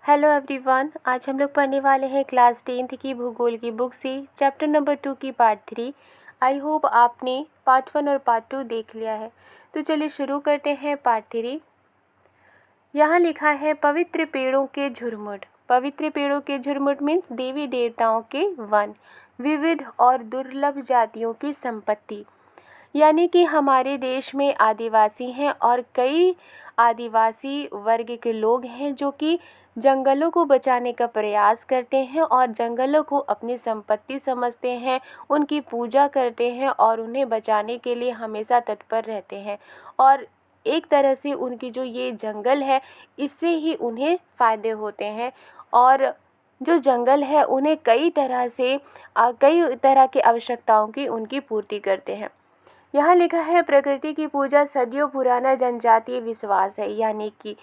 Hello everyone. आज हम लोग पढ़ने वाले हैं क्लास 10th की भूगोल की बुक से चैप्टर नंबर 2 की पार्ट 3। आई होप आपने पार्ट 1 और पार्ट 2 देख लिया है। तो चलिए शुरू करते हैं पार्ट 3। यहाँ लिखा है पवित्र पेड़ों के झुरमुट। पवित्र पेड़ों के झुरमुट मीन्स देवी देवताओं के वन, विविध और दुर्लभ जातियों की संपत्ति। यानी कि हमारे देश में आदिवासी हैं और कई आदिवासी वर्ग के लोग हैं जो कि जंगलों को बचाने का प्रयास करते हैं और जंगलों को अपनी संपत्ति समझते हैं, उनकी पूजा करते हैं और उन्हें बचाने के लिए हमेशा तत्पर रहते हैं। और एक तरह से उनकी जो ये जंगल है, इससे ही उन्हें फ़ायदे होते हैं। और जो जंगल है उन्हें कई तरह की आवश्यकताओं की उनकी पूर्ति करते हैं। यहाँ लिखा है प्रकृति की पूजा सदियों पुराना जनजातीय विश्वास है। यानी कि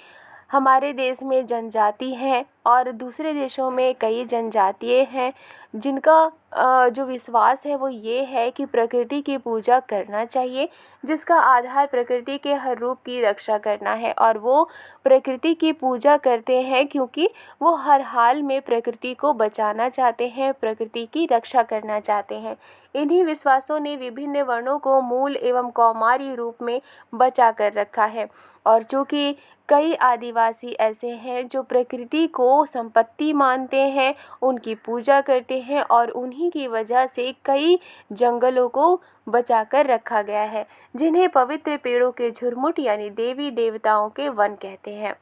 हमारे देश में जनजाति हैं और दूसरे देशों में कई जनजातियाँ हैं जिनका जो विश्वास है वो ये है कि प्रकृति की पूजा करना चाहिए, जिसका आधार प्रकृति के हर रूप की रक्षा करना है। और वो प्रकृति की पूजा करते हैं क्योंकि वो हर हाल में प्रकृति को बचाना चाहते हैं, प्रकृति की रक्षा करना चाहते हैं। इन्हीं विश्वासों ने विभिन्न वर्णों को मूल एवं कौमारी रूप में बचा कर रखा है। और चूँकि कई आदिवासी ऐसे हैं जो प्रकृति को संपत्ति मानते हैं, उनकी पूजा करते हैं और उन्हीं की वजह से कई जंगलों को बचा कर रखा गया है, जिन्हें पवित्र पेड़ों के झुरमुट यानी देवी देवताओं के वन कहते हैं।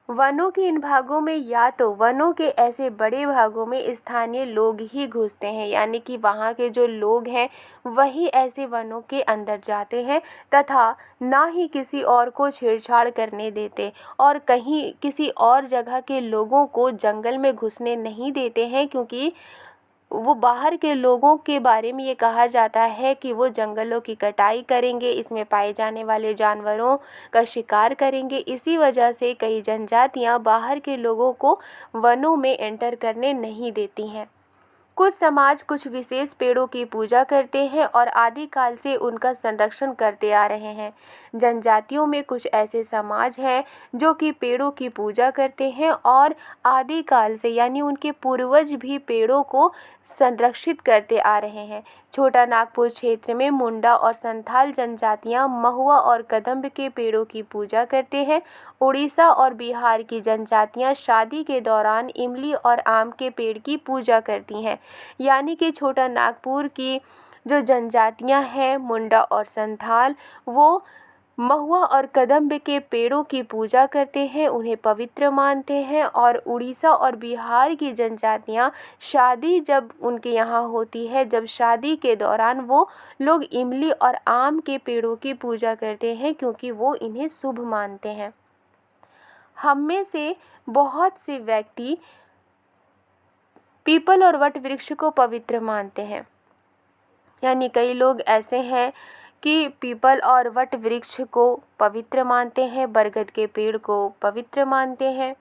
वनों के इन भागों में या तो वनों के ऐसे बड़े भागों में स्थानीय लोग ही घुसते हैं, यानी कि वहाँ के जो लोग हैं वही ऐसे वनों के अंदर जाते हैं तथा ना ही किसी और को छेड़छाड़ करने देते और कहीं किसी और जगह के लोगों को जंगल में घुसने नहीं देते हैं, क्योंकि वो बाहर के लोगों के बारे में ये कहा जाता है कि वो जंगलों की कटाई करेंगे, इसमें पाए जाने वाले जानवरों का शिकार करेंगे। इसी वजह से कई जनजातियां बाहर के लोगों को वनों में एंटर करने नहीं देती हैं। कुछ समाज कुछ विशेष पेड़ों की पूजा करते हैं और आदिकाल से उनका संरक्षण करते आ रहे हैं। जनजातियों में कुछ ऐसे समाज हैं जो कि पेड़ों की पूजा करते हैं और आदिकाल से यानी उनके पूर्वज भी पेड़ों को संरक्षित करते आ रहे हैं। छोटा नागपुर क्षेत्र में मुंडा और संथाल जनजातियां महुआ और कदम्ब के पेड़ों की पूजा करते हैं। उड़ीसा और बिहार की जनजातियां शादी के दौरान इमली और आम के पेड़ की पूजा करती हैं। यानी कि छोटा नागपुर की जो जनजातियां हैं मुंडा और संथाल, वो महुआ और कदम्ब के पेड़ों की पूजा करते हैं, उन्हें पवित्र मानते हैं। और उड़ीसा और बिहार की जनजातियां शादी जब उनके यहाँ होती है, जब शादी के दौरान वो लोग इमली और आम के पेड़ों की पूजा करते हैं क्योंकि वो इन्हें शुभ मानते हैं। हम में से बहुत से व्यक्ति पीपल और वट वृक्ष को पवित्र मानते हैं। यानी कई लोग ऐसे हैं कि पीपल और वट वृक्ष को पवित्र मानते हैं, बरगद के पेड़ को पवित्र मानते हैं।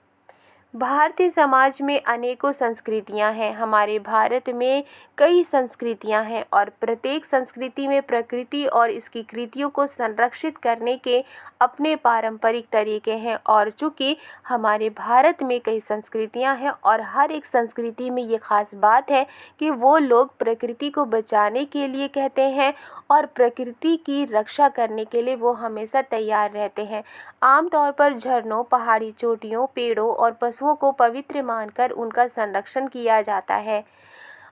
भारतीय समाज में अनेकों संस्कृतियां हैं। हमारे भारत में कई संस्कृतियां हैं और प्रत्येक संस्कृति में प्रकृति और इसकी कृतियों को संरक्षित करने के अपने पारंपरिक तरीके हैं। और चूँकि हमारे भारत में कई संस्कृतियां हैं और हर एक संस्कृति में ये ख़ास बात है कि वो लोग प्रकृति को बचाने के लिए कहते हैं और प्रकृति की रक्षा करने के लिए वो हमेशा तैयार रहते हैं। आमतौर पर झरनों, पहाड़ी चोटियों, पेड़ों और पशुओं को पवित्र मानकर उनका संरक्षण किया जाता है।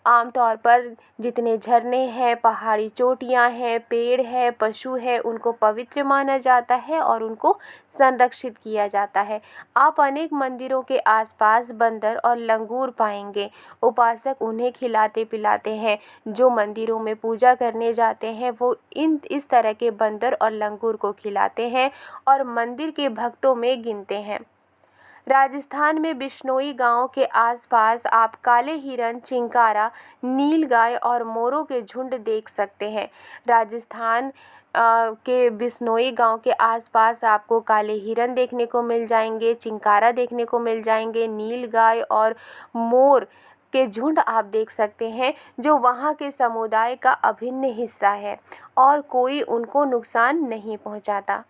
आमतौर पर जितने झरने हैं, पहाड़ी चोटियां हैं, पेड़ है, पशु है, उनको पवित्र माना जाता है और उनको संरक्षित किया जाता है। आप अनेक मंदिरों के आसपास बंदर और लंगूर पाएंगे। उपासक उन्हें खिलाते पिलाते हैं। जो मंदिरों में पूजा करने जाते हैं वो इस तरह के बंदर और लंगूर को खिलाते हैं और मंदिर के भक्तों में गिनते हैं। राजस्थान में बिश्नोई गांव के आसपास आप काले हिरन, चिंकारा, नीलगाय और मोरों के झुंड देख सकते हैं। राजस्थान के बिश्नोई गांव के आसपास आपको काले हिरन देखने को मिल जाएंगे, चिंकारा देखने को मिल जाएंगे, नीलगाय और मोर के झुंड आप देख सकते हैं, जो वहाँ के समुदाय का अभिन्न हिस्सा है और कोई उनको नुकसान नहीं पहुँचाता।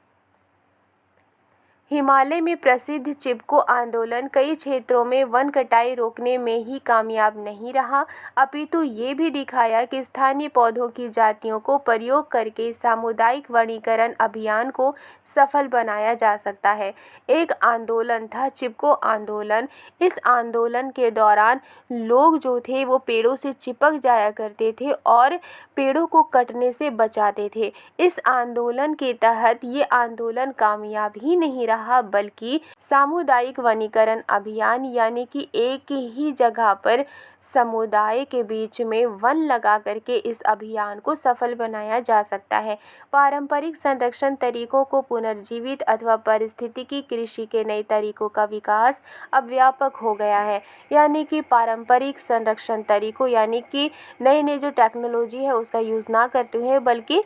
हिमालय में प्रसिद्ध चिपको आंदोलन कई क्षेत्रों में वन कटाई रोकने में ही कामयाब नहीं रहा, अपितु ये भी दिखाया कि स्थानीय पौधों की जातियों को प्रयोग करके सामुदायिक वनीकरण अभियान को सफल बनाया जा सकता है। एक आंदोलन था चिपको आंदोलन। इस आंदोलन के दौरान लोग जो थे वो पेड़ों से चिपक जाया करते थे और पेड़ों को कटने से बचाते थे। इस आंदोलन के तहत ये आंदोलन कामयाब ही नहीं रहा, बल्कि सामुदायिक वनीकरण अभियान यानी कि एक ही जगह पर समुदाय के बीच में वन लगा करके इस अभियान को सफल बनाया जा सकता है। पारंपरिक संरक्षण तरीकों को पुनर्जीवित अथवा पारिस्थितिकी कृषि के नए तरीकों का विकास अब व्यापक हो गया है। यानी कि पारंपरिक संरक्षण तरीकों यानी कि नए नए जो टेक्नोलॉजी है उसका यूज़ ना करते हुए, बल्कि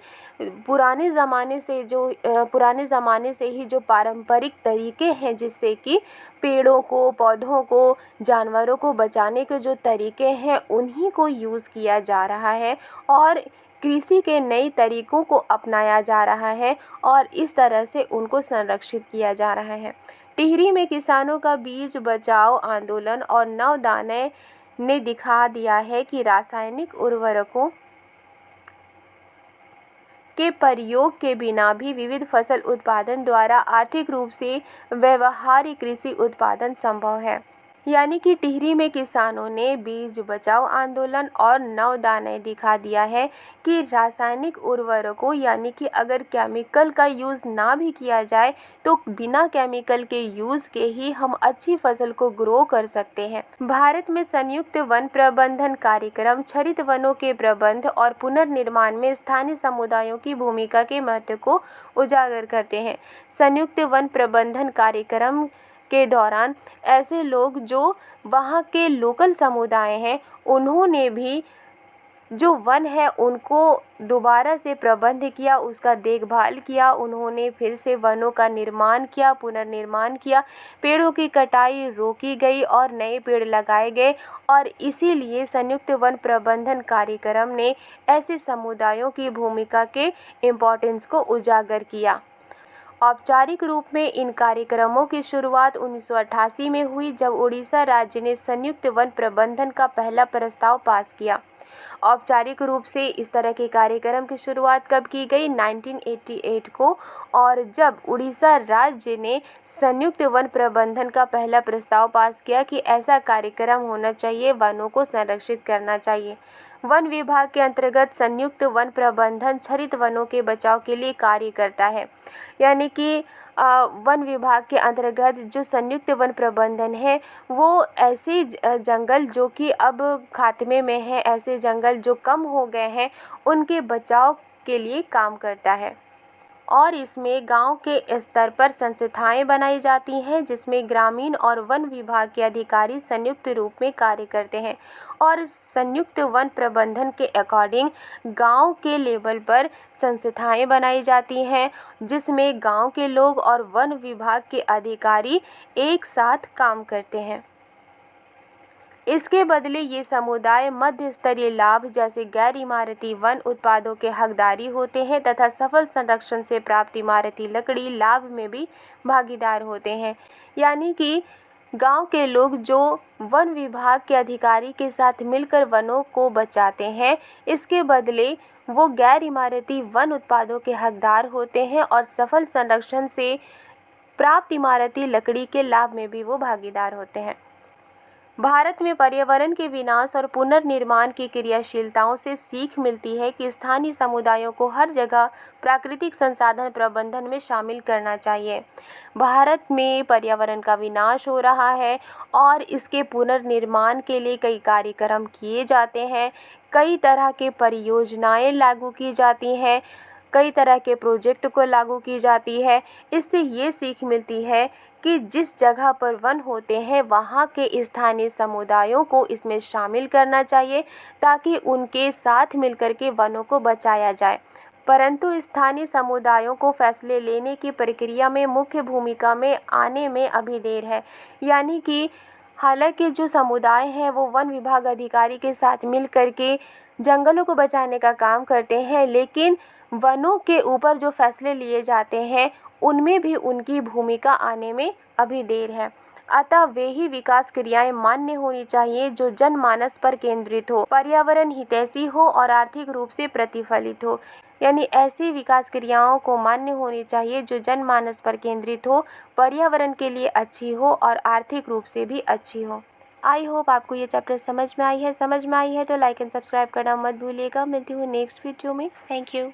पुराने ज़माने से ही जो पारंपरिक तरीके हैं जिससे कि पेड़ों को, पौधों को, जानवरों को बचाने के जो तरीके हैं उन्हीं को यूज़ किया जा रहा है और कृषि के नए तरीकों को अपनाया जा रहा है और इस तरह से उनको संरक्षित किया जा रहा है। टिहरी में किसानों का बीज बचाओ आंदोलन और नवदाने ने दिखा दिया है कि रासायनिक उर्वरकों के प्रयोग के बिना भी विविध फसल उत्पादन द्वारा आर्थिक रूप से व्यवहार्य कृषि उत्पादन संभव है। यानी कि टिहरी में किसानों ने बीज बचाओ आंदोलन और नवदाने दिखा दिया है कि रासायनिक उर्वरकों यानी कि अगर केमिकल का यूज़ ना भी किया जाए तो बिना केमिकल के यूज़ के ही हम अच्छी फसल को ग्रो कर सकते हैं। भारत में संयुक्त वन प्रबंधन कार्यक्रम हरित वनों के प्रबंध और पुनर्निर्माण में स्थानीय समुदायों की भूमिका के महत्व को उजागर करते हैं। संयुक्त वन प्रबंधन कार्यक्रम के दौरान ऐसे लोग जो वहाँ के लोकल समुदाय हैं उन्होंने भी जो वन है उनको दोबारा से प्रबंध किया, उसका देखभाल किया, उन्होंने फिर से वनों का निर्माण किया, पुनर्निर्माण किया, पेड़ों की कटाई रोकी गई और नए पेड़ लगाए गए और इसीलिए संयुक्त वन प्रबंधन कार्यक्रम ने ऐसे समुदायों की भूमिका के इम्पोर्टेंस को उजागर किया। औपचारिक रूप में इन कार्यक्रमों की शुरुआत 1988 में हुई जब उड़ीसा राज्य ने संयुक्त वन प्रबंधन का पहला प्रस्ताव पास किया। औपचारिक रूप से इस तरह के कार्यक्रम की शुरुआत कब की गई? 1988 को, और जब उड़ीसा राज्य ने संयुक्त वन प्रबंधन का पहला प्रस्ताव पास किया कि ऐसा कार्यक्रम होना चाहिए, वनों को संरक्षित करना चाहिए। वन विभाग के अंतर्गत संयुक्त वन प्रबंधन हरित वनों के बचाव के लिए कार्य करता है। यानी कि वन विभाग के अंतर्गत जो संयुक्त वन प्रबंधन है वो ऐसे जंगल जो कि अब खात्मे में हैं, ऐसे जंगल जो कम हो गए हैं, उनके बचाव के लिए काम करता है। और इसमें गांव के स्तर पर संस्थाएं बनाई जाती हैं जिसमें ग्रामीण और वन विभाग के अधिकारी संयुक्त रूप में कार्य करते हैं और संयुक्त वन प्रबंधन के अकॉर्डिंग गांव के लेवल पर संस्थाएं बनाई जाती हैं जिसमें गांव के लोग और वन विभाग के अधिकारी एक साथ काम करते हैं। इसके बदले ये समुदाय मध्य स्तरीय लाभ जैसे गैर इमारती वन उत्पादों के हकदारी होते हैं तथा सफल संरक्षण से प्राप्त इमारती लकड़ी लाभ में भी भागीदार होते हैं। यानी कि गांव के लोग जो वन विभाग के अधिकारी के साथ मिलकर वनों को बचाते हैं, इसके बदले वो गैर इमारती वन उत्पादों के हकदार होते हैं और सफल संरक्षण से प्राप्त इमारती लकड़ी के लाभ में भी वो भागीदार होते हैं। भारत में पर्यावरण के विनाश और पुनर्निर्माण की क्रियाशीलताओं से सीख मिलती है कि स्थानीय समुदायों को हर जगह प्राकृतिक संसाधन प्रबंधन में शामिल करना चाहिए। भारत में पर्यावरण का विनाश हो रहा है और इसके पुनर्निर्माण के लिए कई कार्यक्रम किए जाते हैं, कई तरह के परियोजनाएं लागू की जाती हैं, कई तरह के प्रोजेक्ट को लागू की जाती है। इससे ये सीख मिलती है कि जिस जगह पर वन होते हैं वहाँ के स्थानीय समुदायों को इसमें शामिल करना चाहिए ताकि उनके साथ मिलकर के वनों को बचाया जाए। परंतु स्थानीय समुदायों को फैसले लेने की प्रक्रिया में मुख्य भूमिका में आने में अभी देर है। यानी कि हालांकि जो समुदाय हैं वो वन विभाग अधिकारी के साथ मिल कर के जंगलों को बचाने का काम करते हैं, लेकिन वनों के ऊपर जो फैसले लिए जाते हैं उनमें भी उनकी भूमिका आने में अभी देर है। अतः वे ही विकास क्रियाएं मान्य होनी चाहिए जो जनमानस पर केंद्रित हो, पर्यावरण हितैषी हो और आर्थिक रूप से प्रतिफलित हो। यानी ऐसी विकास क्रियाओं को मान्य होनी चाहिए जो जनमानस पर केंद्रित हो, पर्यावरण के लिए अच्छी हो और आर्थिक रूप से भी अच्छी हो। आई होप आपको ये चैप्टर समझ में आई है तो लाइक एंड सब्सक्राइब करना मत भूलिएगा। मिलती हूँ नेक्स्ट वीडियो में। Thank you.